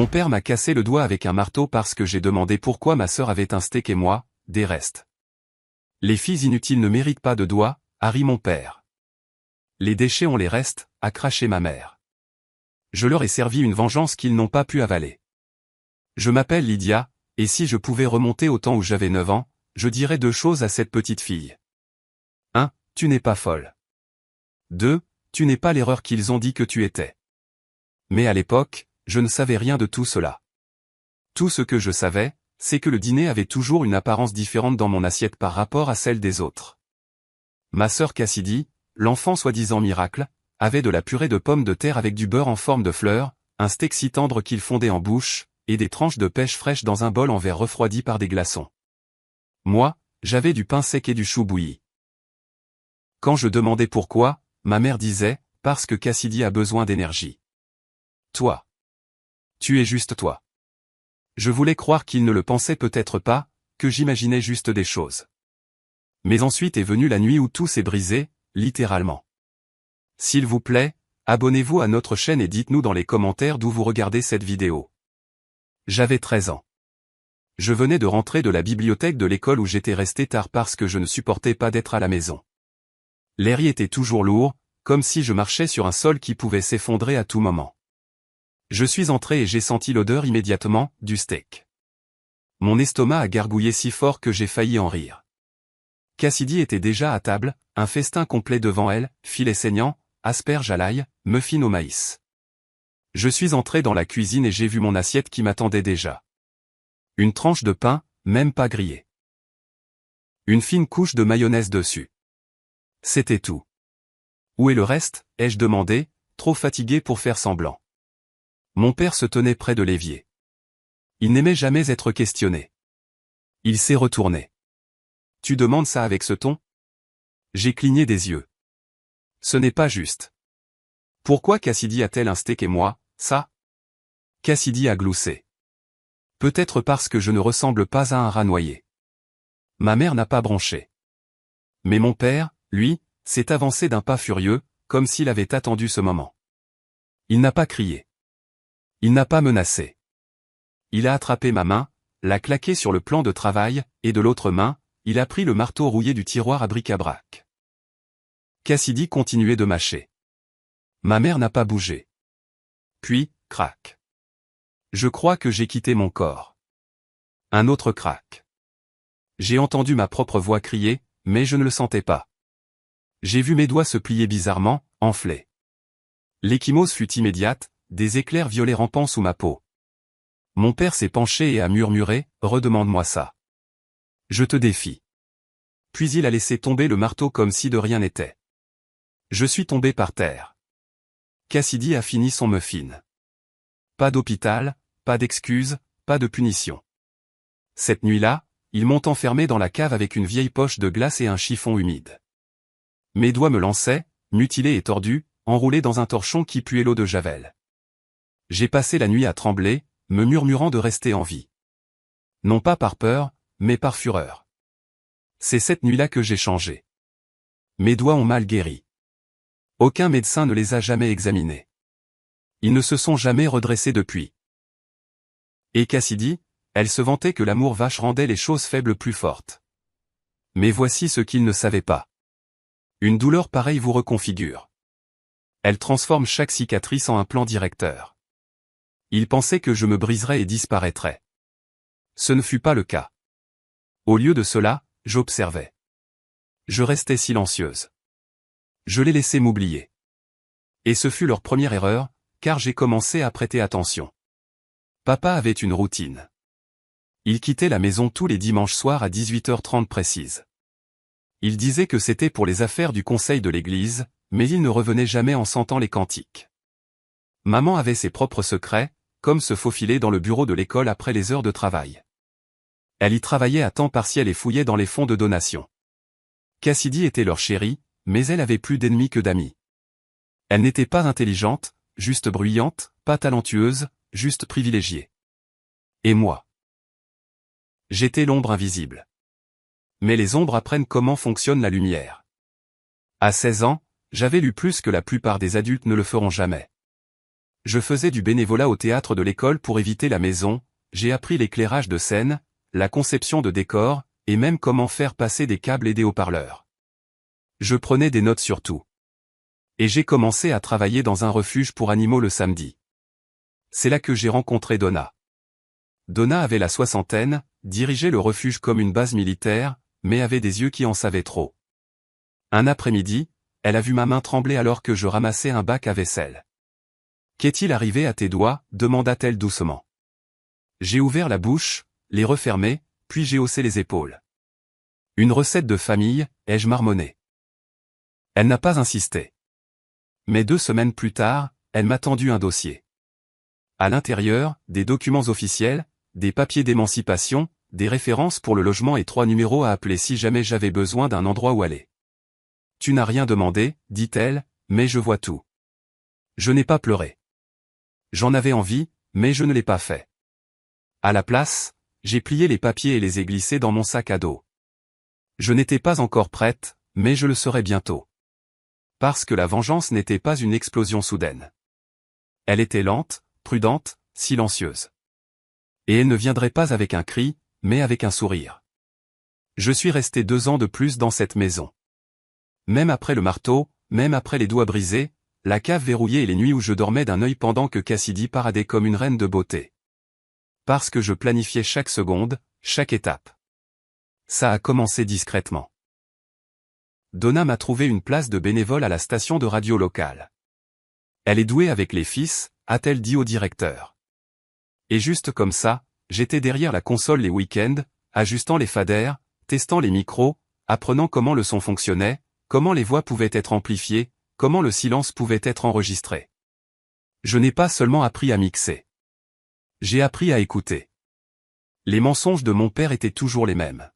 Mon père m'a cassé le doigt avec un marteau parce que j'ai demandé pourquoi ma sœur avait un steak et moi, des restes. Les filles inutiles ne méritent pas de doigts, a ri mon père. Les déchets ont les restes, a craché ma mère. Je leur ai servi une vengeance qu'ils n'ont pas pu avaler. Je m'appelle Lydia, et si je pouvais remonter au temps où j'avais 9 ans, je dirais 2 choses à cette petite fille. 1. Tu n'es pas folle. 2. Tu n'es pas l'erreur qu'ils ont dit que tu étais. Mais à l'époque, je ne savais rien de tout cela. Tout ce que je savais, c'est que le dîner avait toujours une apparence différente dans mon assiette par rapport à celle des autres. Ma sœur Cassidy, l'enfant soi-disant miracle, avait de la purée de pommes de terre avec du beurre en forme de fleurs, un steak si tendre qu'il fondait en bouche, et des tranches de pêche fraîche dans un bol en verre refroidi par des glaçons. Moi, j'avais du pain sec et du chou bouilli. Quand je demandais pourquoi, ma mère disait, parce que Cassidy a besoin d'énergie. Toi. Tu es juste toi. Je voulais croire qu'il ne le pensait peut-être pas, que j'imaginais juste des choses. Mais ensuite est venue la nuit où tout s'est brisé, littéralement. S'il vous plaît, abonnez-vous à notre chaîne et dites-nous dans les commentaires d'où vous regardez cette vidéo. J'avais 13 ans. Je venais de rentrer de la bibliothèque de l'école où j'étais resté tard parce que je ne supportais pas d'être à la maison. L'air y était toujours lourd, comme si je marchais sur un sol qui pouvait s'effondrer à tout moment. Je suis entré et j'ai senti l'odeur immédiatement, du steak. Mon estomac a gargouillé si fort que j'ai failli en rire. Cassidy était déjà à table, un festin complet devant elle, filets saignants, asperges à l'ail, muffins au maïs. Je suis entré dans la cuisine et j'ai vu mon assiette qui m'attendait déjà. Une tranche de pain, même pas grillée. Une fine couche de mayonnaise dessus. C'était tout. Où est le reste, ai-je demandé, trop fatigué pour faire semblant. Mon père se tenait près de l'évier. Il n'aimait jamais être questionné. Il s'est retourné. Tu demandes ça avec ce ton? J'ai cligné des yeux. Ce n'est pas juste. Pourquoi Cassidy a-t-elle un steak et moi, ça? Cassidy a gloussé. Peut-être parce que je ne ressemble pas à un rat noyé. Ma mère n'a pas bronché. Mais mon père, lui, s'est avancé d'un pas furieux, comme s'il avait attendu ce moment. Il n'a pas crié. Il n'a pas menacé. Il a attrapé ma main, l'a claquée sur le plan de travail, et de l'autre main, il a pris le marteau rouillé du tiroir à bric-à-brac. Cassidy continuait de mâcher. Ma mère n'a pas bougé. Puis, crac. Je crois que j'ai quitté mon corps. Un autre crac. J'ai entendu ma propre voix crier, mais je ne le sentais pas. J'ai vu mes doigts se plier bizarrement, enflés. L'ecchymose fut immédiate, des éclairs violets rampant sous ma peau. Mon père s'est penché et a murmuré, « Redemande-moi ça. » Je te défie. Puis il a laissé tomber le marteau comme si de rien n'était. Je suis tombé par terre. Cassidy a fini son muffin. Pas d'hôpital, pas d'excuses, pas de punition. Cette nuit-là, ils m'ont enfermé dans la cave avec une vieille poche de glace et un chiffon humide. Mes doigts me lançaient, mutilés et tordus, enroulés dans un torchon qui puait l'eau de javel. J'ai passé la nuit à trembler, me murmurant de rester en vie. Non pas par peur, mais par fureur. C'est cette nuit-là que j'ai changé. Mes doigts ont mal guéri. Aucun médecin ne les a jamais examinés. Ils ne se sont jamais redressés depuis. Et Cassidy, elle se vantait que l'amour vache rendait les choses faibles plus fortes. Mais voici ce qu'il ne savait pas. Une douleur pareille vous reconfigure. Elle transforme chaque cicatrice en un plan directeur. Il pensait que je me briserais et disparaîtrais. Ce ne fut pas le cas. Au lieu de cela, j'observais. Je restais silencieuse. Je les laissais m'oublier. Et ce fut leur première erreur, car j'ai commencé à prêter attention. Papa avait une routine. Il quittait la maison tous les dimanches soirs à 18h30 précise. Il disait que c'était pour les affaires du conseil de l'église, mais il ne revenait jamais en sentant les cantiques. Maman avait ses propres secrets, comme se faufiler dans le bureau de l'école après les heures de travail. Elle y travaillait à temps partiel et fouillait dans les fonds de donation. Cassidy était leur chérie, mais elle avait plus d'ennemis que d'amis. Elle n'était pas intelligente, juste bruyante, pas talentueuse, juste privilégiée. Et moi? J'étais l'ombre invisible. Mais les ombres apprennent comment fonctionne la lumière. À 16 ans, j'avais lu plus que la plupart des adultes ne le feront jamais. Je faisais du bénévolat au théâtre de l'école pour éviter la maison, j'ai appris l'éclairage de scène, la conception de décors, et même comment faire passer des câbles et des haut-parleurs. Je prenais des notes sur tout. Et j'ai commencé à travailler dans un refuge pour animaux le samedi. C'est là que j'ai rencontré Donna. Donna avait la soixantaine, dirigeait le refuge comme une base militaire, mais avait des yeux qui en savaient trop. Un après-midi, elle a vu ma main trembler alors que je ramassais un bac à vaisselle. « Qu'est-il arrivé à tes doigts » demanda-t-elle doucement. J'ai ouvert la bouche, les refermé, puis j'ai haussé les épaules. Une recette de famille, ai-je marmonné. Elle n'a pas insisté. Mais 2 semaines plus tard, elle m'a tendu un dossier. À l'intérieur, des documents officiels, des papiers d'émancipation, des références pour le logement et 3 numéros à appeler si jamais j'avais besoin d'un endroit où aller. Tu n'as rien demandé, dit-elle, mais je vois tout. Je n'ai pas pleuré. J'en avais envie, mais je ne l'ai pas fait. À la place, j'ai plié les papiers et les ai glissés dans mon sac à dos. Je n'étais pas encore prête, mais je le serai bientôt. Parce que la vengeance n'était pas une explosion soudaine. Elle était lente, prudente, silencieuse. Et elle ne viendrait pas avec un cri, mais avec un sourire. Je suis resté 2 ans de plus dans cette maison. Même après le marteau, même après les doigts brisés, la cave verrouillée et les nuits où je dormais d'un œil pendant que Cassidy paradait comme une reine de beauté. Parce que je planifiais chaque seconde, chaque étape. Ça a commencé discrètement. Donna m'a trouvé une place de bénévole à la station de radio locale. Elle est douée avec les fils, a-t-elle dit au directeur. Et juste comme ça, j'étais derrière la console les week-ends, ajustant les faders, testant les micros, apprenant comment le son fonctionnait, comment les voix pouvaient être amplifiées, comment le silence pouvait être enregistré. Je n'ai pas seulement appris à mixer. J'ai appris à écouter. Les mensonges de mon père étaient toujours les mêmes.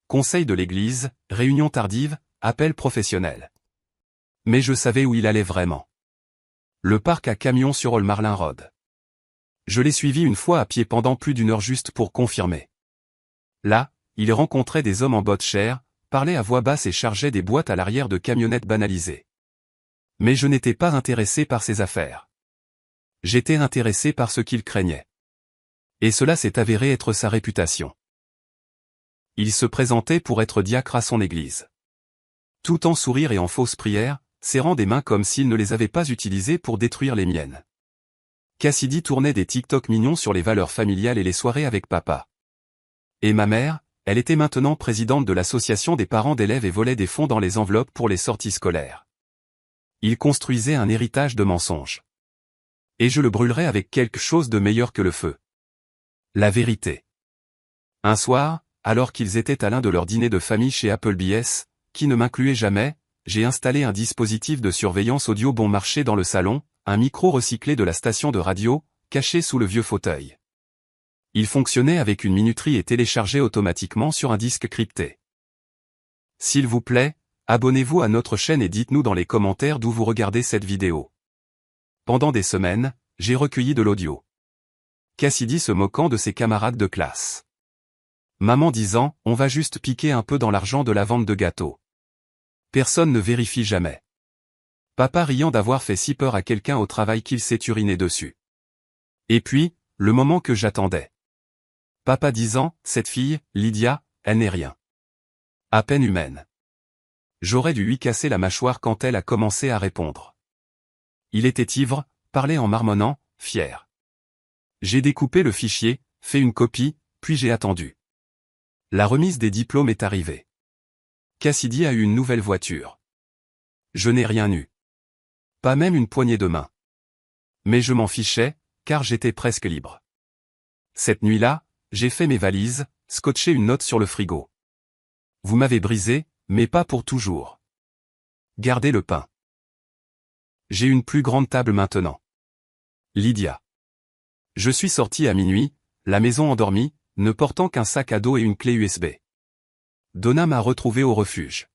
Conseil de l'église, réunion tardive, appel professionnel. Mais je savais où il allait vraiment. Le parc à camions sur Old Marlin Road. Je l'ai suivi une fois à pied pendant plus d'1 heure juste pour confirmer. Là, il rencontrait des hommes en bottes chères, parlait à voix basse et chargeait des boîtes à l'arrière de camionnettes banalisées. Mais je n'étais pas intéressé par ses affaires. J'étais intéressé par ce qu'il craignait. Et cela s'est avéré être sa réputation. Il se présentait pour être diacre à son église. Tout en sourire et en fausse prière, serrant des mains comme s'il ne les avait pas utilisées pour détruire les miennes. Cassidy tournait des TikTok mignons sur les valeurs familiales et les soirées avec papa. Et ma mère, elle était maintenant présidente de l'association des parents d'élèves et volait des fonds dans les enveloppes pour les sorties scolaires. Il construisait un héritage de mensonges. Et je le brûlerais avec quelque chose de meilleur que le feu. La vérité. Un soir, alors qu'ils étaient à l'un de leurs dîners de famille chez Applebee's, qui ne m'incluait jamais, j'ai installé un dispositif de surveillance audio bon marché dans le salon, un micro recyclé de la station de radio, caché sous le vieux fauteuil. Il fonctionnait avec une minuterie et téléchargeait automatiquement sur un disque crypté. S'il vous plaît, abonnez-vous à notre chaîne et dites-nous dans les commentaires d'où vous regardez cette vidéo. Pendant des semaines, j'ai recueilli de l'audio. Cassidy se moquant de ses camarades de classe. Maman disant, on va juste piquer un peu dans l'argent de la vente de gâteaux. Personne ne vérifie jamais. Papa riant d'avoir fait si peur à quelqu'un au travail qu'il s'est uriné dessus. Et puis, le moment que j'attendais. Papa disant, cette fille, Lydia, elle n'est rien. À peine humaine. J'aurais dû lui casser la mâchoire quand elle a commencé à répondre. Il était ivre, parlait en marmonnant, fier. J'ai découpé le fichier, fait une copie, puis j'ai attendu. La remise des diplômes est arrivée. Cassidy a eu une nouvelle voiture. Je n'ai rien eu. Pas même une poignée de main. Mais je m'en fichais, car j'étais presque libre. Cette nuit-là, j'ai fait mes valises, scotché une note sur le frigo. Vous m'avez brisé, mais pas pour toujours. Gardez le pain. J'ai une plus grande table maintenant. Lydia. Je suis sorti à minuit, la maison endormie, ne portant qu'un sac à dos et une clé USB. Donna m'a retrouvé au refuge.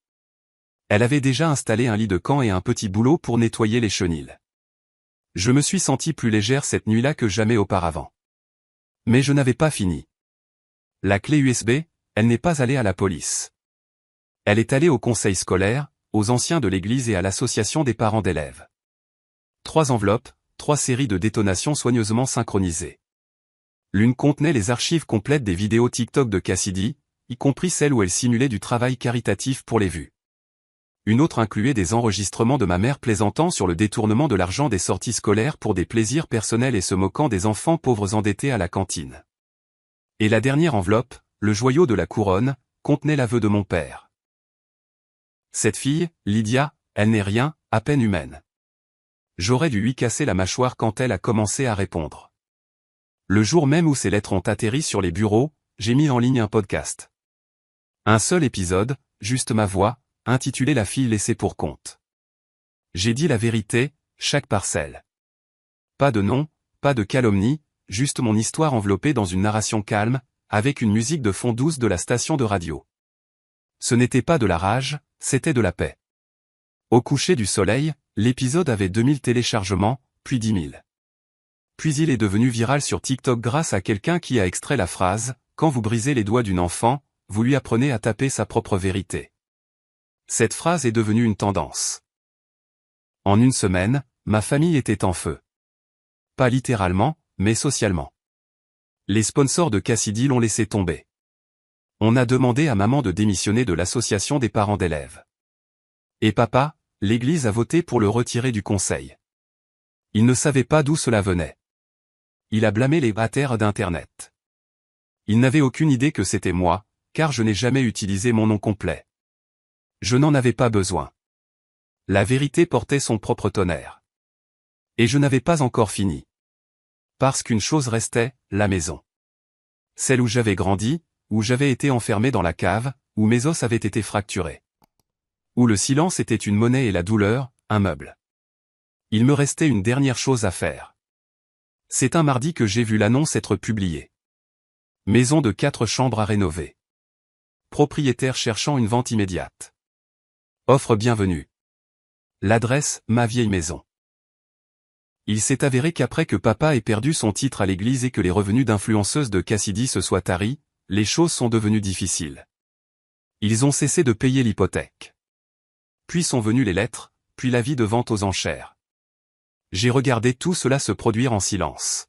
Elle avait déjà installé un lit de camp et un petit boulot pour nettoyer les chenilles. Je me suis senti plus légère cette nuit-là que jamais auparavant. Mais je n'avais pas fini. La clé USB, elle n'est pas allée à la police. Elle est allée au conseil scolaire, aux anciens de l'église et à l'association des parents d'élèves. 3 enveloppes, 3 séries de détonations soigneusement synchronisées. L'une contenait les archives complètes des vidéos TikTok de Cassidy, y compris celles où elle simulait du travail caritatif pour les vues. Une autre incluait des enregistrements de ma mère plaisantant sur le détournement de l'argent des sorties scolaires pour des plaisirs personnels et se moquant des enfants pauvres endettés à la cantine. Et la dernière enveloppe, le joyau de la couronne, contenait l'aveu de mon père. Cette fille, Lydia, elle n'est rien, à peine humaine. J'aurais dû lui casser la mâchoire quand elle a commencé à répondre. Le jour même où ces lettres ont atterri sur les bureaux, j'ai mis en ligne un podcast. Un seul épisode, juste ma voix, intitulé La fille laissée pour compte. J'ai dit la vérité, chaque parcelle. Pas de nom, pas de calomnie, juste mon histoire enveloppée dans une narration calme, avec une musique de fond douce de la station de radio. Ce n'était pas de la rage, c'était de la paix. Au coucher du soleil, l'épisode avait 2000 téléchargements, puis 10 000. Puis il est devenu viral sur TikTok grâce à quelqu'un qui a extrait la phrase « Quand vous brisez les doigts d'une enfant, vous lui apprenez à taper sa propre vérité ». Cette phrase est devenue une tendance. En une semaine, ma famille était en feu. Pas littéralement, mais socialement. Les sponsors de Cassidy l'ont laissé tomber. On a demandé à maman de démissionner de l'association des parents d'élèves. Et papa, l'église a voté pour le retirer du conseil. Il ne savait pas d'où cela venait. Il a blâmé les haters d'Internet. Il n'avait aucune idée que c'était moi, car je n'ai jamais utilisé mon nom complet. Je n'en avais pas besoin. La vérité portait son propre tonnerre. Et je n'avais pas encore fini. Parce qu'une chose restait, la maison. Celle où j'avais grandi, où j'avais été enfermé dans la cave, où mes os avaient été fracturés. Où le silence était une monnaie et la douleur, un meuble. Il me restait une dernière chose à faire. C'est un mardi que j'ai vu l'annonce être publiée. Maison de 4 chambres à rénover. Propriétaire cherchant une vente immédiate. Offre bienvenue. L'adresse, ma vieille maison. Il s'est avéré qu'après que papa ait perdu son titre à l'église et que les revenus d'influenceuse de Cassidy se soient taris, les choses sont devenues difficiles. Ils ont cessé de payer l'hypothèque. Puis sont venues les lettres, puis l'avis de vente aux enchères. J'ai regardé tout cela se produire en silence.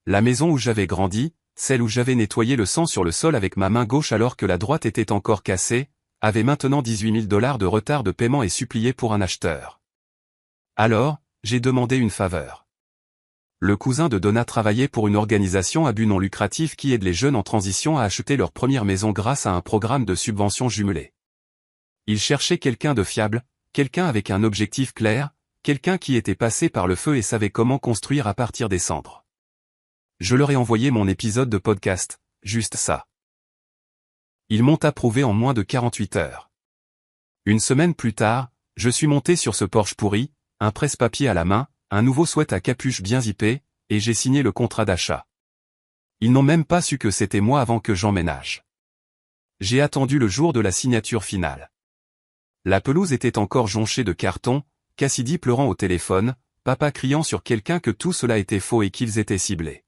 La maison où j'avais grandi, celle où j'avais nettoyé le sang sur le sol avec ma main gauche alors que la droite était encore cassée, avait maintenant 18 000 $ de retard de paiement et supplié pour un acheteur. Alors, j'ai demandé une faveur. Le cousin de Donna travaillait pour une organisation à but non lucratif qui aide les jeunes en transition à acheter leur première maison grâce à un programme de subvention jumelé. Il cherchait quelqu'un de fiable, quelqu'un avec un objectif clair, quelqu'un qui était passé par le feu et savait comment construire à partir des cendres. Je leur ai envoyé mon épisode de podcast, juste ça. Ils m'ont approuvé en moins de 48 heures. Une semaine plus tard, je suis monté sur ce Porsche pourri, un presse-papier à la main, un nouveau sweat à capuche bien zippé, et j'ai signé le contrat d'achat. Ils n'ont même pas su que c'était moi avant que j'emménage. J'ai attendu le jour de la signature finale. La pelouse était encore jonchée de cartons, Cassidy pleurant au téléphone, papa criant sur quelqu'un que tout cela était faux et qu'ils étaient ciblés.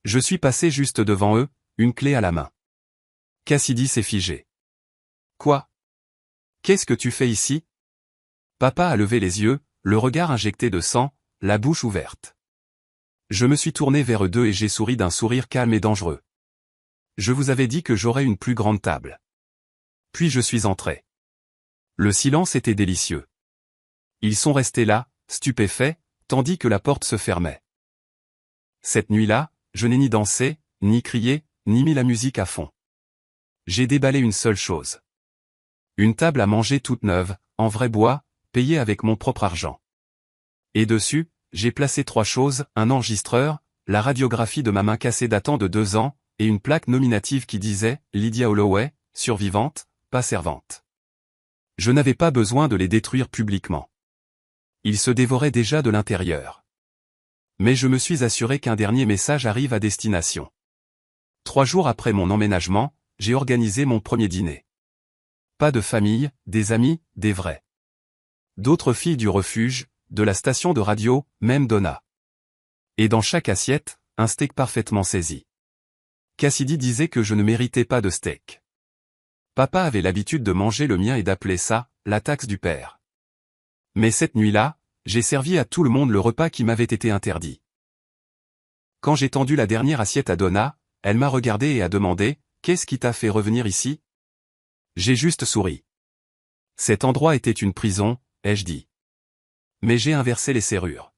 Je suis passé juste devant eux, une clé à la main. Cassidy s'est figé. Quoi? Qu'est-ce que tu fais ici? Papa a levé les yeux, le regard injecté de sang, la bouche ouverte. Je me suis tourné vers eux deux et j'ai souri d'un sourire calme et dangereux. Je vous avais dit que j'aurais une plus grande table. Puis je suis entré. Le silence était délicieux. Ils sont restés là, stupéfaits, tandis que la porte se fermait. Cette nuit-là, je n'ai ni dansé, ni crié, ni mis la musique à fond. J'ai déballé une seule chose. Une table à manger toute neuve, en vrai bois, payée avec mon propre argent. Et dessus, j'ai placé 3 choses, un enregistreur, la radiographie de ma main cassée datant de 2 ans, et une plaque nominative qui disait « Lydia Holloway, survivante, pas servante ». Je n'avais pas besoin de les détruire publiquement. Ils se dévoraient déjà de l'intérieur. Mais je me suis assuré qu'un dernier message arrive à destination. 3 jours après mon emménagement, j'ai organisé mon premier dîner. Pas de famille, des amis, des vrais. D'autres filles du refuge, de la station de radio, même Donna. Et dans chaque assiette, un steak parfaitement saisi. Cassidy disait que je ne méritais pas de steak. Papa avait l'habitude de manger le mien et d'appeler ça, la taxe du père. Mais cette nuit-là, j'ai servi à tout le monde le repas qui m'avait été interdit. Quand j'ai tendu la dernière assiette à Donna, elle m'a regardé et a demandé « Qu'est-ce qui t'a fait revenir ici ?» J'ai juste souri. Cet endroit était une prison, ai-je dit. Mais j'ai inversé les serrures.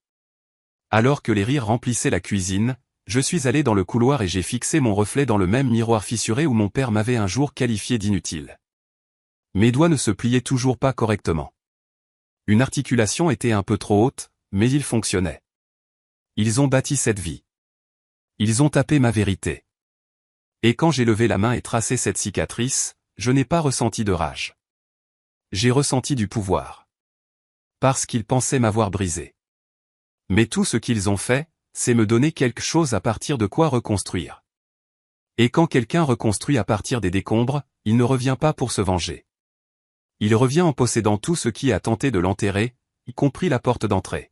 Alors que les rires remplissaient la cuisine, je suis allé dans le couloir et j'ai fixé mon reflet dans le même miroir fissuré où mon père m'avait un jour qualifié d'inutile. Mes doigts ne se pliaient toujours pas correctement. Une articulation était un peu trop haute, mais ils fonctionnaient. Ils ont bâti cette vie. Ils ont tapé ma vérité. Et quand j'ai levé la main et tracé cette cicatrice, je n'ai pas ressenti de rage. J'ai ressenti du pouvoir. Parce qu'ils pensaient m'avoir brisé. Mais tout ce qu'ils ont fait, c'est me donner quelque chose à partir de quoi reconstruire. Et quand quelqu'un reconstruit à partir des décombres, il ne revient pas pour se venger. Il revient en possédant tout ce qui a tenté de l'enterrer, y compris la porte d'entrée.